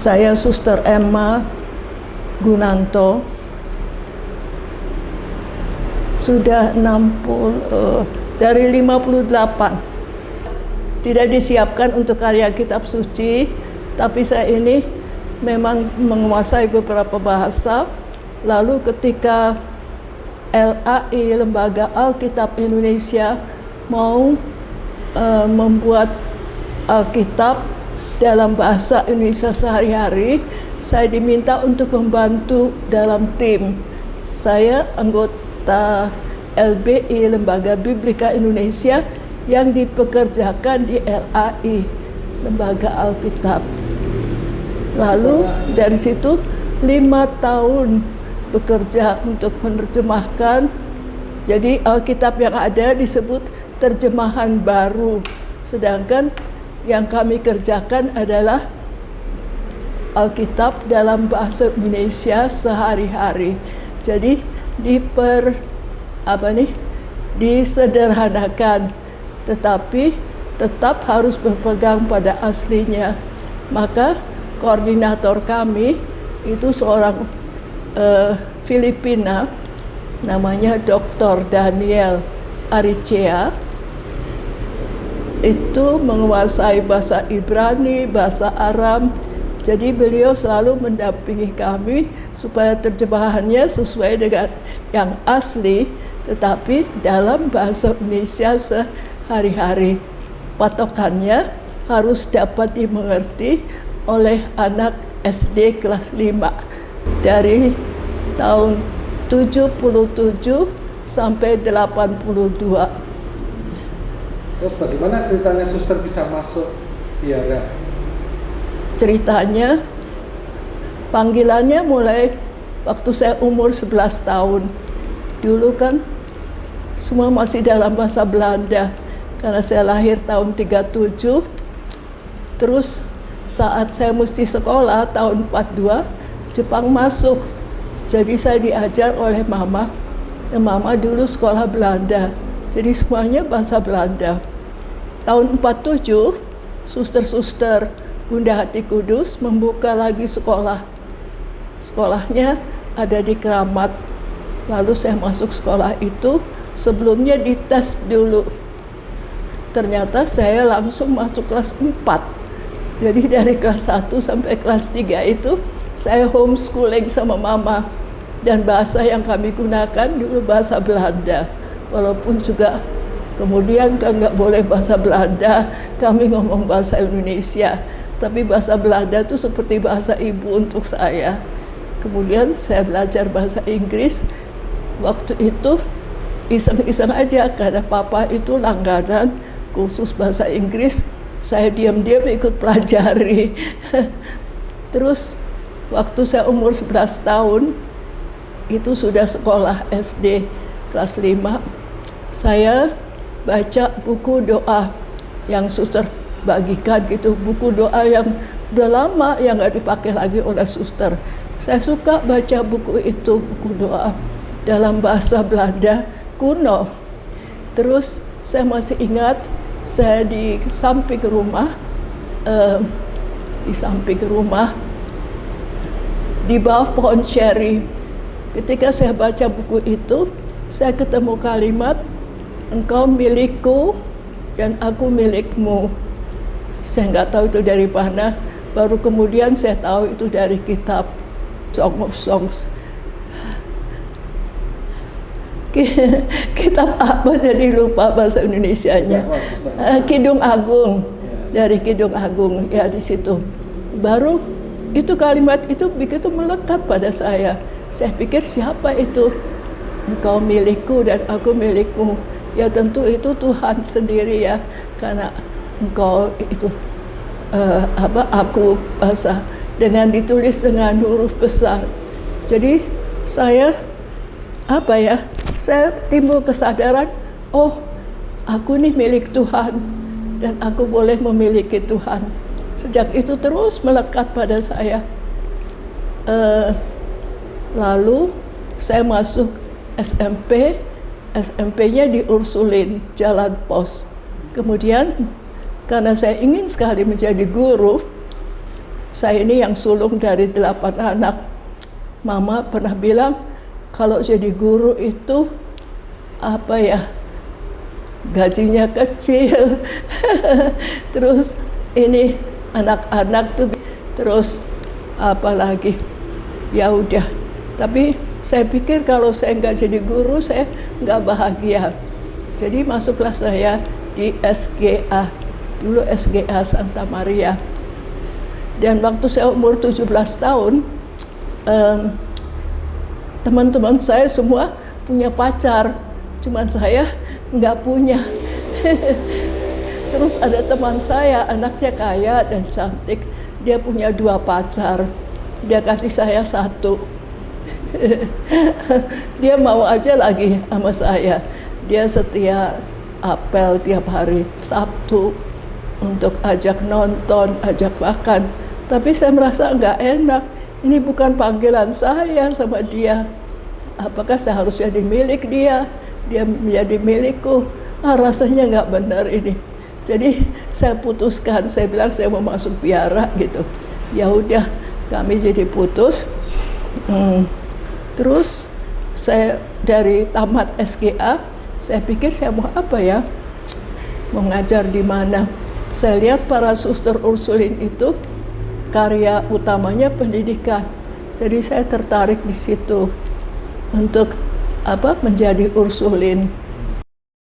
Saya Suster Emma Gunanto, sudah 58. Tidak disiapkan untuk karya kitab suci, tapi saya ini memang menguasai beberapa bahasa. Lalu ketika LAI, Lembaga Alkitab Indonesia, mau membuat Alkitab dalam bahasa Indonesia sehari-hari, saya diminta untuk membantu dalam tim. Saya anggota LBI, Lembaga Biblika Indonesia, yang dipekerjakan di LAI, Lembaga Alkitab. Lalu dari situ 5 tahun bekerja untuk menerjemahkan. Jadi Alkitab yang ada disebut terjemahan baru, sedangkan yang kami kerjakan adalah Alkitab dalam bahasa Indonesia sehari-hari. Jadi disederhanakan, tetapi tetap harus berpegang pada aslinya. Maka koordinator kami itu seorang Filipina, namanya Dr. Daniel Aricea. Itu menguasai bahasa Ibrani, bahasa Aram. Jadi beliau selalu mendampingi kami supaya terjemahannya sesuai dengan yang asli, tetapi dalam bahasa Indonesia sehari-hari. Patokannya harus dapat dimengerti oleh anak SD kelas 5 dari tahun 77 sampai 82. Terus bagaimana ceritanya suster bisa masuk biara? Ceritanya, panggilannya mulai waktu saya umur 11 tahun. Dulu kan semua masih dalam bahasa Belanda, karena saya lahir tahun 37. Terus saat saya mesti sekolah tahun 42, Jepang masuk. Jadi saya diajar oleh mama. Mama dulu sekolah Belanda, jadi semuanya bahasa Belanda. Tahun 47, suster-suster Bunda Hati Kudus membuka lagi sekolah. Sekolahnya ada di Keramat. Lalu saya masuk sekolah itu, sebelumnya dites dulu. Ternyata saya langsung masuk kelas 4. Jadi dari kelas 1 sampai kelas 3 itu saya homeschooling sama mama. Dan bahasa yang kami gunakan dulu bahasa Belanda. Walaupun juga kemudian kan nggak boleh bahasa Belanda, kami ngomong bahasa Indonesia. Tapi bahasa Belanda itu seperti bahasa ibu untuk saya. Kemudian saya belajar bahasa Inggris. Waktu itu iseng-iseng aja, karena papa itu langganan kursus bahasa Inggris. Saya diam-diam ikut pelajari. Terus waktu saya umur 11 tahun, itu sudah sekolah SD kelas 5, saya baca buku doa yang suster bagikan gitu, buku doa yang udah lama yang nggak dipakai lagi oleh suster. Saya suka baca buku itu, buku doa dalam bahasa Belanda kuno. Terus saya masih ingat, saya di samping rumah, di bawah pohon cherry. Ketika saya baca buku itu, saya ketemu kalimat, "Engkau milikku dan aku milikmu." Saya nggak tahu itu dari mana. Baru kemudian saya tahu itu dari kitab Song of Songs. Kitab apa, jadi lupa bahasa Indonesianya. Kidung Agung, dari Kidung Agung, ya di situ. Baru itu kalimat itu begitu melekat pada saya. Saya pikir, siapa itu? Engkau milikku dan aku milikmu. Ya tentu itu Tuhan sendiri ya, karena engkau itu aku bahasa dengan ditulis dengan huruf besar. Jadi saya saya timbul kesadaran, oh aku nih milik Tuhan dan aku boleh memiliki Tuhan. Sejak itu terus melekat pada saya. Lalu saya masuk SMP, SMP-nya di Ursulin, Jalan Pos. Kemudian karena saya ingin sekali menjadi guru, Saya ini yang sulung dari 8 anak. Mama pernah bilang kalau jadi guru itu apa ya, gajinya kecil. Terus ini anak-anak tuh terus apa lagi, ya udah. Tapi saya pikir kalau saya nggak jadi guru saya nggak bahagia. Jadi masuklah saya di SGA, dulu SGA Santa Maria. Dan waktu saya umur 17 tahun, teman-teman saya semua punya pacar, cuman saya nggak punya. Terus ada teman saya, anaknya kaya dan cantik, dia punya 2 pacar, dia kasih saya 1. Dia mau aja lagi sama saya, dia setia apel tiap hari Sabtu untuk ajak nonton, ajak makan. Tapi saya merasa nggak enak, ini bukan panggilan saya sama dia. Apakah saya harus jadi milik dia, dia menjadi milikku? Rasanya nggak benar ini. Jadi saya putuskan, saya bilang saya mau masuk biara gitu. Ya udah, kami jadi putus. Terus saya dari tamat SGA, saya pikir saya mau apa ya? Mau ngajar di mana? Saya lihat para suster Ursulin itu karya utamanya pendidikan. Jadi saya tertarik di situ untuk menjadi Ursulin.